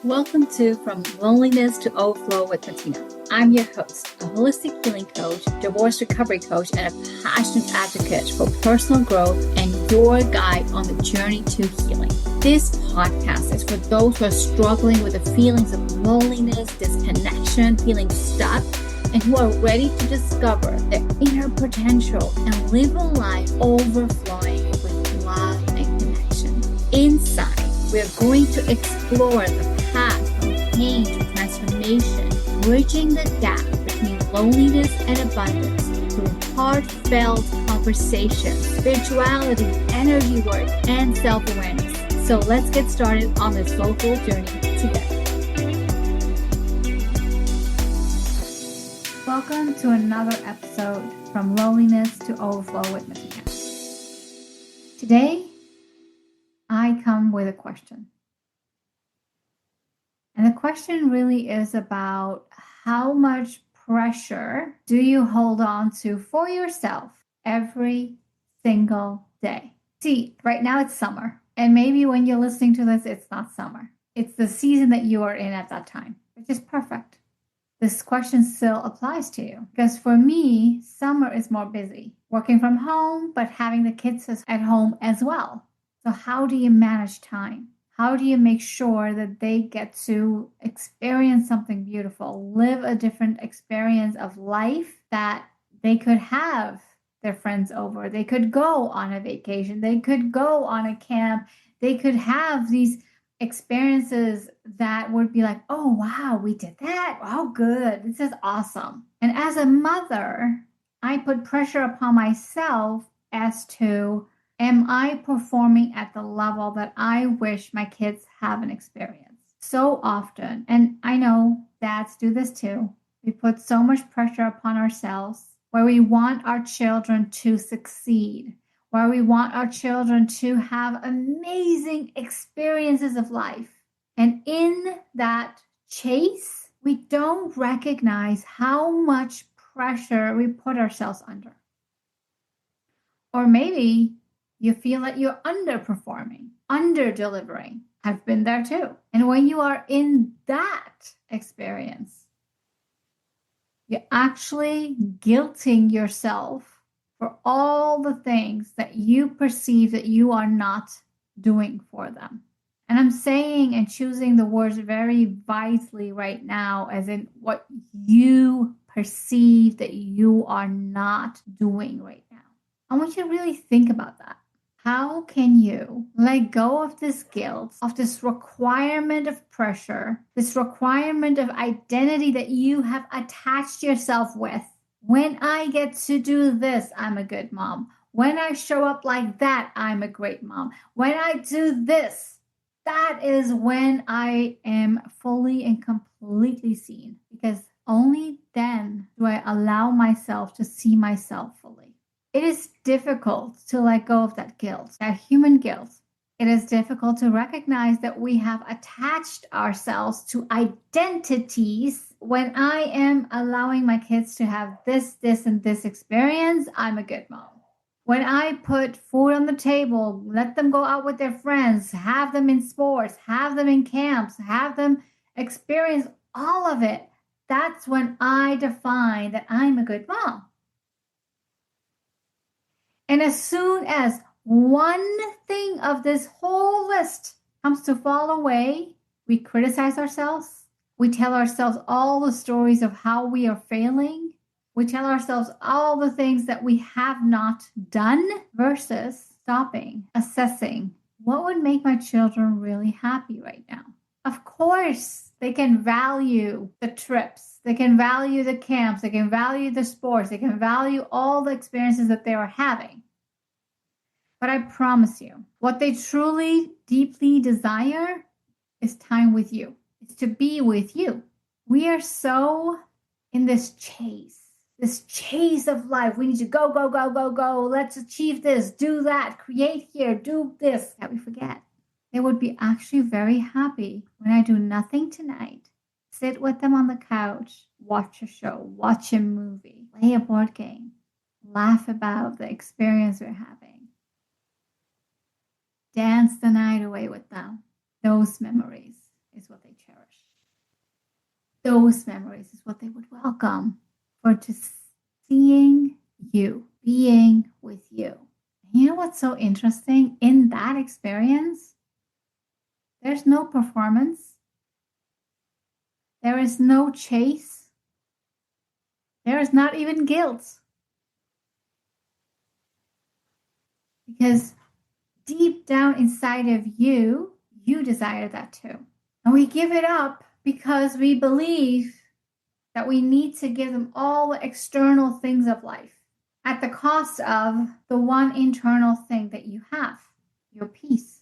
Welcome to From Loneliness to Overflow with Matina. I'm your host, a holistic healing coach, divorce recovery coach, and a passionate advocate for personal growth and your guide on the journey to healing. This podcast is for those who are struggling with the feelings of loneliness, disconnection, feeling stuck, and who are ready to discover their inner potential and live a life overflowing with love and connection. Inside, we're going to explore the path from pain to transformation, bridging the gap between loneliness and abundance through heartfelt conversations, spirituality, energy work, and self-awareness. So let's get started on this soulful journey together. Welcome to another episode From Loneliness to Overflow with Matina. Today, I come with a question. And the question really is about how much pressure do you hold on to for yourself every single day? See, right now it's summer. And maybe when you're listening to this, it's not summer. It's the season that you are in at that time, which is perfect. This question still applies to you because for me, summer is more busy. Working from home, but having the kids at home as well. So how do you manage time? How do you make sure that they get to experience something beautiful, live a different experience of life that they could have their friends over, they could go on a vacation, they could go on a camp, they could have these experiences that would be like, oh, wow, we did that. Oh, good. This is awesome. And as a mother, I put pressure upon myself as to, am I performing at the level that I wish my kids haven't experienced? So often, and I know dads do this too, we put so much pressure upon ourselves where we want our children to succeed, where we want our children to have amazing experiences of life. And in that chase, we don't recognize how much pressure we put ourselves under. Or maybe you feel that you're underperforming, under-delivering. I've been there too. And when you are in that experience, you're actually guilting yourself for all the things that you perceive that you are not doing for them. And I'm saying and choosing the words very wisely right now, as in what you perceive that you are not doing right now. I want you to really think about that. How can you let go of this guilt, of this requirement of pressure, this requirement of identity that you have attached yourself with? When I get to do this, I'm a good mom. When I show up like that, I'm a great mom. When I do this, that is when I am fully and completely seen. Because only then do I allow myself to see myself fully. It is difficult to let go of that guilt, that human guilt. It is difficult to recognize that we have attached ourselves to identities. When I am allowing my kids to have this, and this experience, I'm a good mom. When I put food on the table, let them go out with their friends, have them in sports, have them in camps, have them experience all of it, that's when I define that I'm a good mom. And as soon as one thing of this whole list comes to fall away, we criticize ourselves. We tell ourselves all the stories of how we are failing. We tell ourselves all the things that we have not done versus stopping, assessing what would make my children really happy right now. Of course, they can value the trips. They can value the camps. They can value the sports. They can value all the experiences that they are having. But I promise you, what they truly, deeply desire is time with you. It's to be with you. We are so in this chase of life. We need to go, go, go, go, go. Let's achieve this, do that, create here, do this. That we forget. They would be actually very happy when I do nothing tonight. Sit with them on the couch, watch a show, watch a movie, play a board game, laugh about the experience we're having. Dance the night away with them. Those memories is what they cherish. Those memories is what they would welcome for just seeing you, being with you. You know what's so interesting? In that experience, there's no performance, there is no chase, there is not even guilt. Because deep down inside of you, you desire that too. And we give it up because we believe that we need to give them all the external things of life at the cost of the one internal thing that you have: your peace,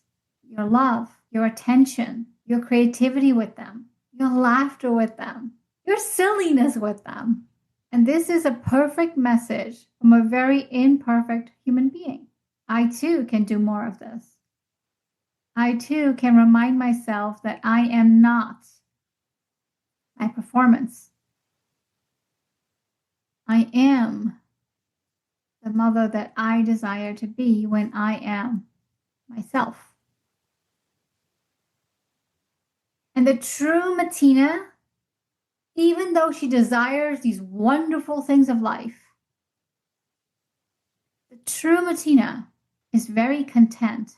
your love, your attention, your creativity with them, your laughter with them, your silliness with them. And this is a perfect message from a very imperfect human being. I too can do more of this. I too can remind myself that I am not my performance. I am the mother that I desire to be when I am myself. And the true Matina, even though she desires these wonderful things of life, the true Matina is very content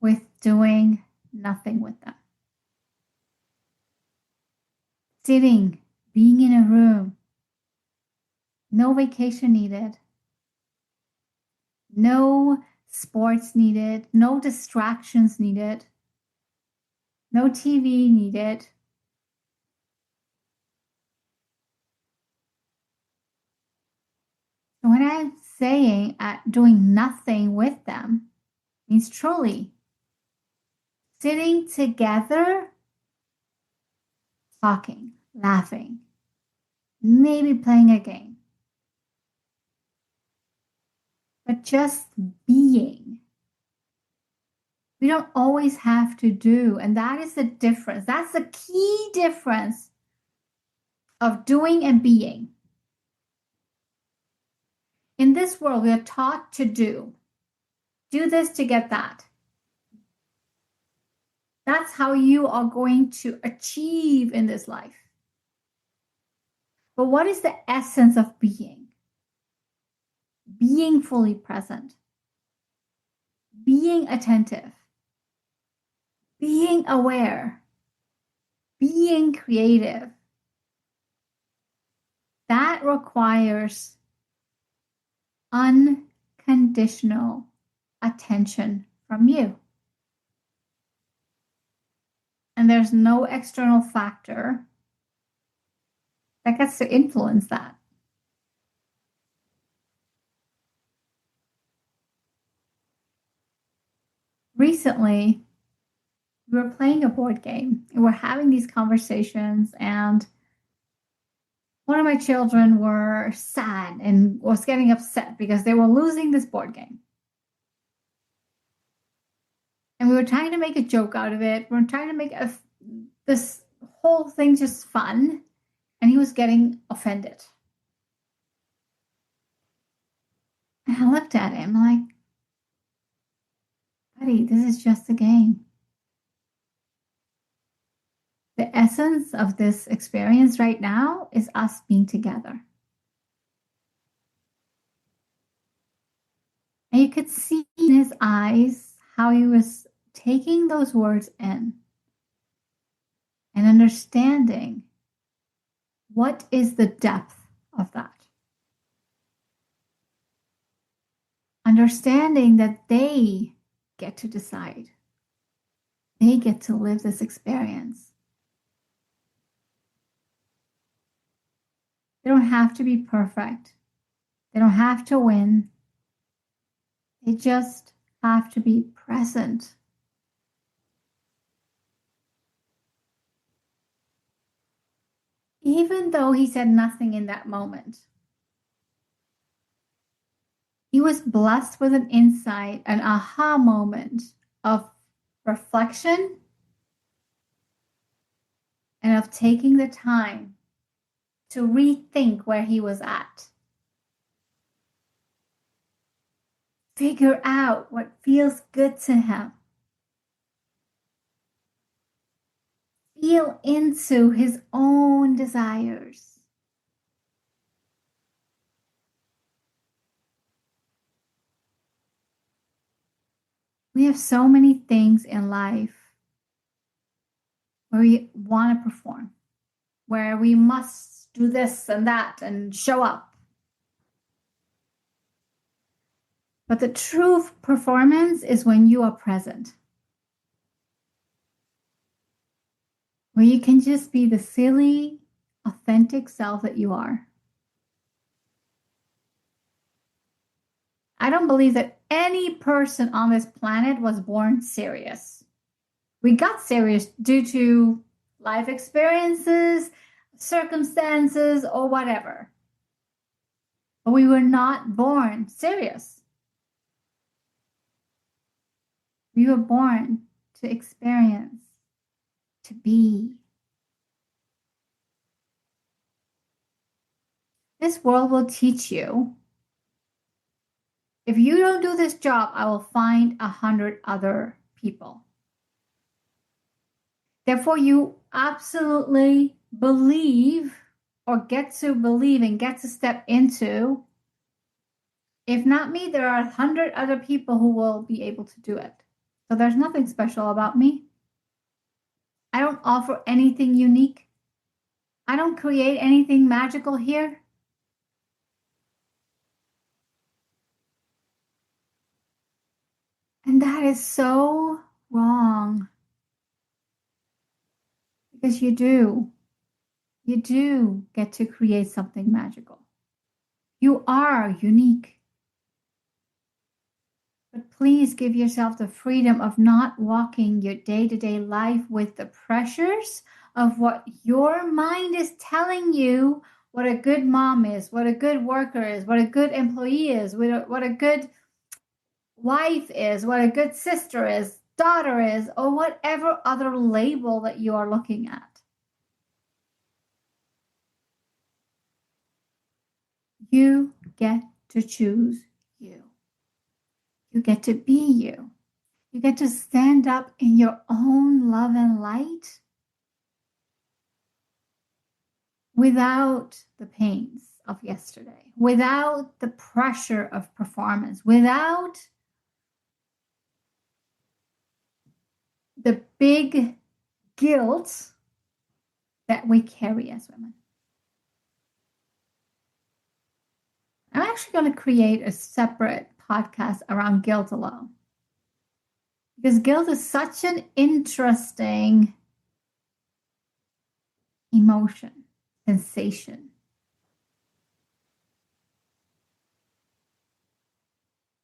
with doing nothing with them. Sitting, being in a room, no vacation needed, no sports needed, no distractions needed, no TV needed. So when I'm saying doing nothing with them, means truly sitting together, talking, laughing, maybe playing a game, but just being. We don't always have to do, and that is the difference. That's the key difference of doing and being. In this world, we are taught to do. Do this to get that. That's how you are going to achieve in this life. But what is the essence of being? Being fully present, being attentive, being aware, being creative. That requires unconditional attention from you. And there's no external factor that gets to influence that. Recently, we were playing a board game and we're having these conversations, and one of my children were sad and was getting upset because they were losing this board game. And we were trying to make a joke out of it. We were trying to make this whole thing just fun, and he was getting offended. And I looked at him like, buddy, this is just a game. The essence of this experience right now is us being together. And you could see in his eyes how he was taking those words in and understanding what is the depth of that. Understanding that they get to decide. They get to live this experience. They don't have to be perfect. They don't have to win. They just have to be present. Even though he said nothing in that moment, he was blessed with an insight, an aha moment of reflection and of taking the time to rethink where he was at. Figure out what feels good to him. feel into his own desires. We have so many things in life where we want to perform, where we must do this and that and show up. But the true performance is when you are present, where you can just be the silly, authentic self that you are. I don't believe that any person on this planet was born serious. We got serious due to life experiences, circumstances, or whatever. But we were not born serious. We were born to experience, to be. This world will teach you. If you don't do this job, I will find 100 other people. Therefore, you absolutely believe or get to believe and get to step into, if not me, there are 100 other people who will be able to do it. So there's nothing special about me. I don't offer anything unique. I don't create anything magical here. And that is so wrong. Because you do. You do get to create something magical. You are unique. But please give yourself the freedom of not walking your day-to-day life with the pressures of what your mind is telling you what a good mom is, what a good worker is, what a good employee is, what a good wife is, what a good sister is, daughter is, or whatever other label that you are looking at. You get to choose you. You get to be you. You get to stand up in your own love and light without the pains of yesterday, without the pressure of performance, without the big guilt that we carry as women. I'm actually going to create a separate podcast around guilt alone. Because guilt is such an interesting emotion, sensation.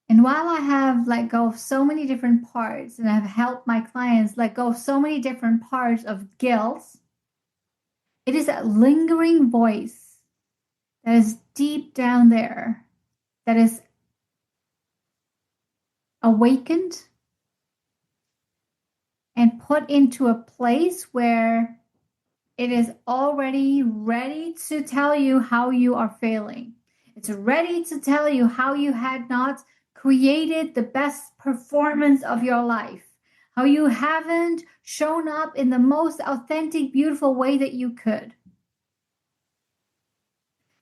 And while I have let go of so many different parts and I've helped my clients let go of so many different parts of guilt, it is that lingering voice that is deep down there, that is awakened and put into a place where it is already ready to tell you how you are failing. It's ready to tell you how you had not created the best performance of your life, how you haven't shown up in the most authentic, beautiful way that you could.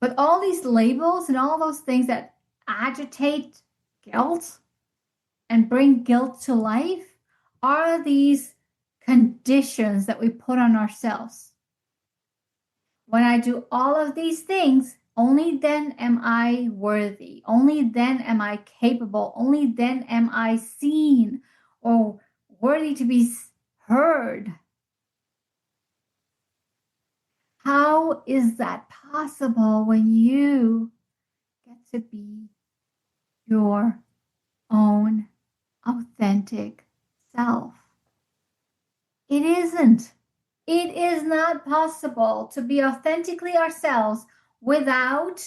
But all these labels and all those things that agitate guilt and bring guilt to life are these conditions that we put on ourselves. When I do all of these things, only then am I worthy. Only then am I capable. Only then am I seen or worthy to be heard. How is that possible when you get to be your own authentic self? It isn't. It is not possible to be authentically ourselves without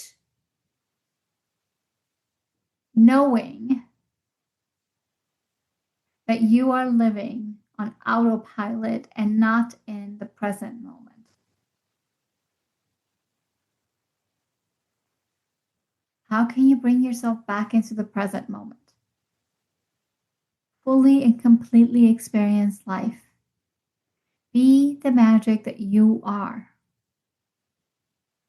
knowing that you are living on autopilot and not in the present moment. How can you bring yourself back into the present moment? Fully and completely experience life. Be the magic that you are.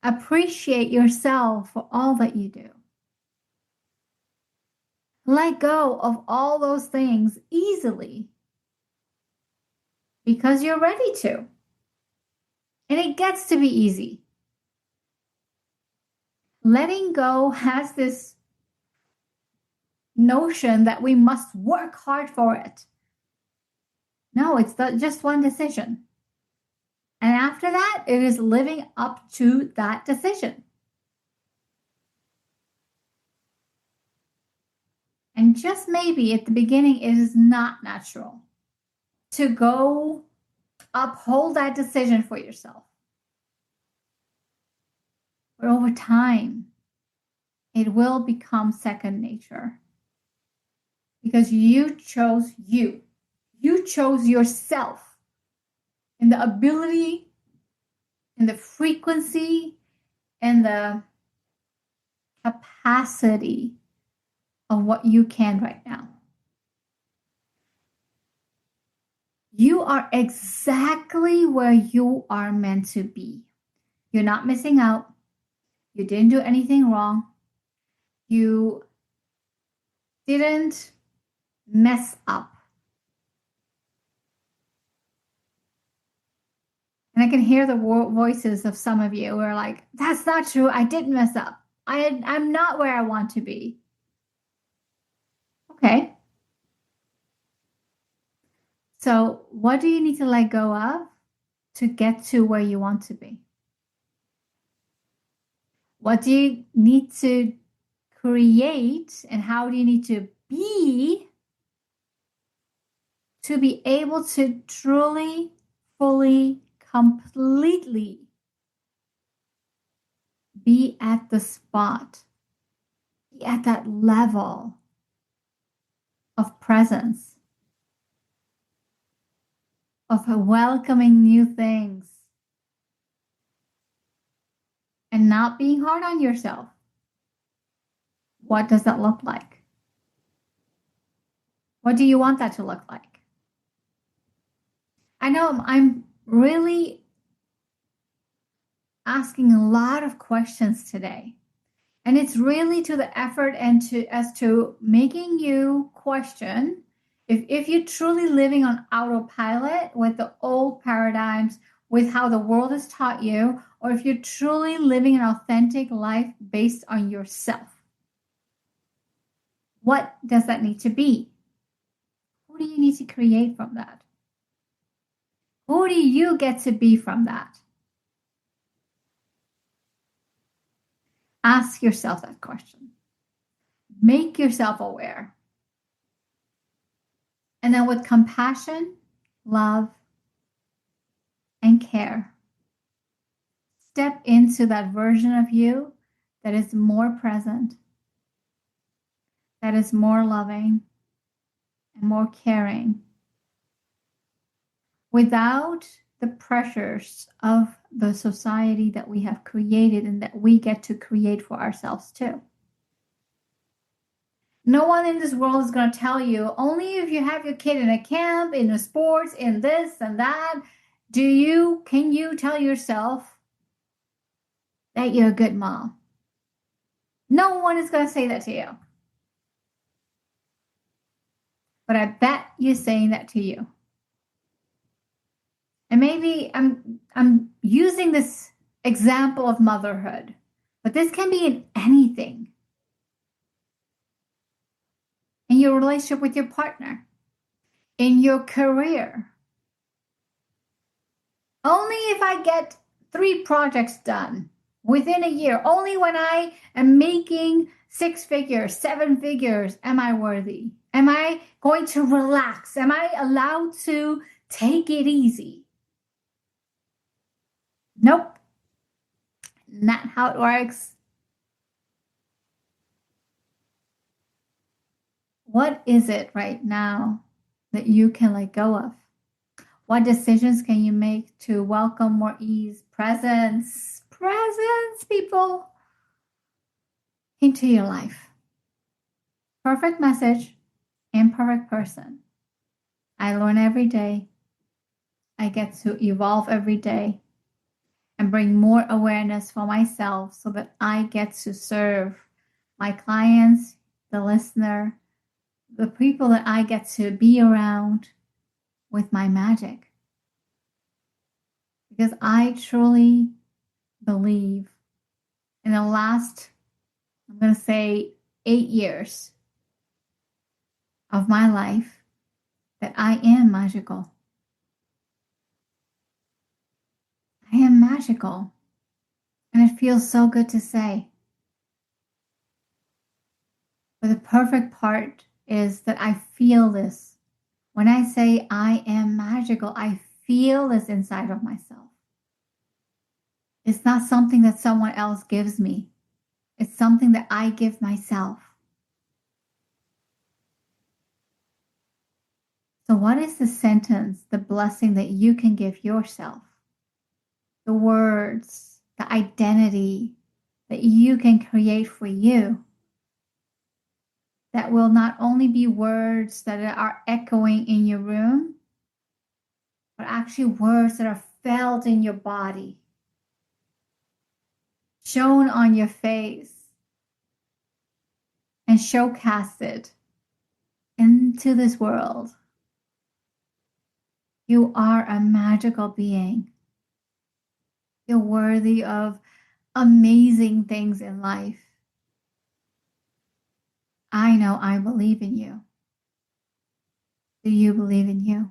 Appreciate yourself for all that you do. Let go of all those things easily because you're ready to. And it gets to be easy. Letting go has this notion that we must work hard for it. No, it's just one decision. And after that, it is living up to that decision. And just maybe at the beginning, it is not natural to go uphold that decision for yourself. But over time, it will become second nature because you chose you. You chose yourself and the ability and the frequency and the capacity of what you can right now. You are exactly where you are meant to be. You're not missing out. You didn't do anything wrong. You didn't mess up. And I can hear the voices of some of you who are like, that's not true. I didn't mess up. I'm not where I want to be. Okay. So what do you need to let go of to get to where you want to be? What do you need to create and how do you need to be able to truly, fully, completely be at the spot, be at that level of presence, of welcoming new things, and not being hard on yourself? What does that look like? What do you want that to look like? I know I'm really asking a lot of questions today. And it's really to the effort and as to making you question if you're truly living on autopilot with the old paradigms, with how the world has taught you, or if you're truly living an authentic life based on yourself. What does that need to be? Who do you need to create from that? Who do you get to be from that? Ask yourself that question. Make yourself aware. And then with compassion, love, and care, step into that version of you that is more present, that is more loving, and more caring, without the pressures of the society that we have created and that we get to create for ourselves too. No one in this world is going to tell you, only if you have your kid in a camp, in a sports, in this and that, can you tell yourself that you're a good mom. No one is going to say that to you. But I bet you're saying that to you. And maybe I'm using this example of motherhood, but this can be in anything. In your relationship with your partner, in your career. Only if I get 3 projects done within a year, only when I am making 6 figures, 7 figures, am I worthy? Am I going to relax? Am I allowed to take it easy? Nope. Not how it works. What is it right now that you can let go of? What decisions can you make to welcome more ease, presence, people, into your life? Perfect message, imperfect person. I learn every day. I get to evolve every day and bring more awareness for myself so that I get to serve my clients, the listener, the people that I get to be around with my magic. Because I truly believe in the last, I'm going to say 8 years of my life that I am magical. I am magical. And it feels so good to say. But the perfect part is that I feel this. When I say I am magical, I feel this inside of myself. It's not something that someone else gives me. It's something that I give myself. So what is the sentence, the blessing that you can give yourself? The words, the identity that you can create for you that will not only be words that are echoing in your room, but actually words that are felt in your body, shown on your face, and showcasted into this world. You are a magical being. You're worthy of amazing things in life. I know I believe in you. Do you believe in you?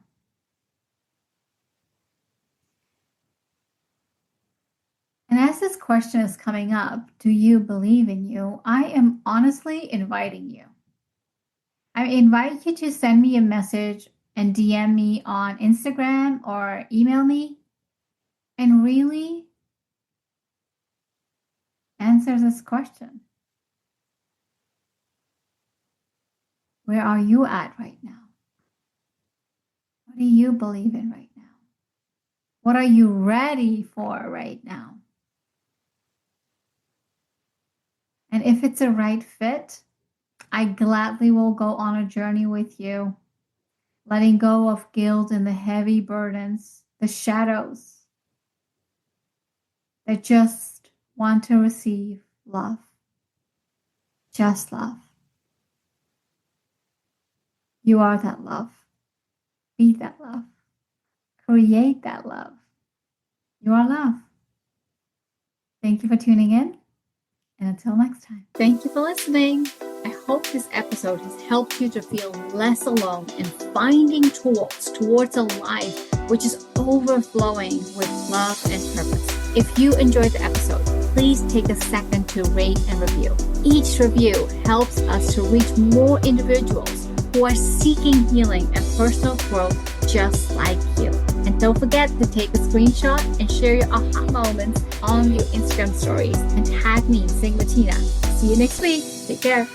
And as this question is coming up, do you believe in you? I am honestly inviting you. I invite you to send me a message and DM me on Instagram or email me and really answer this question. Where are you at right now? What do you believe in right now? What are you ready for right now? And if it's a right fit, I gladly will go on a journey with you, letting go of guilt and the heavy burdens, the shadows that just want to receive love. Just love. You are that love. Be that love. Create that love. You are love. Thank you for tuning in. And until next time. Thank you for listening. I hope this episode has helped you to feel less alone in finding tools towards a life which is overflowing with love and purpose. If you enjoyed the episode, please take a second to rate and review. Each review helps us to reach more individuals who are seeking healing and personal growth just like you. And don't forget to take a screenshot and share your aha moments on your Instagram stories and tag me, Singh Matina. See you next week. Take care.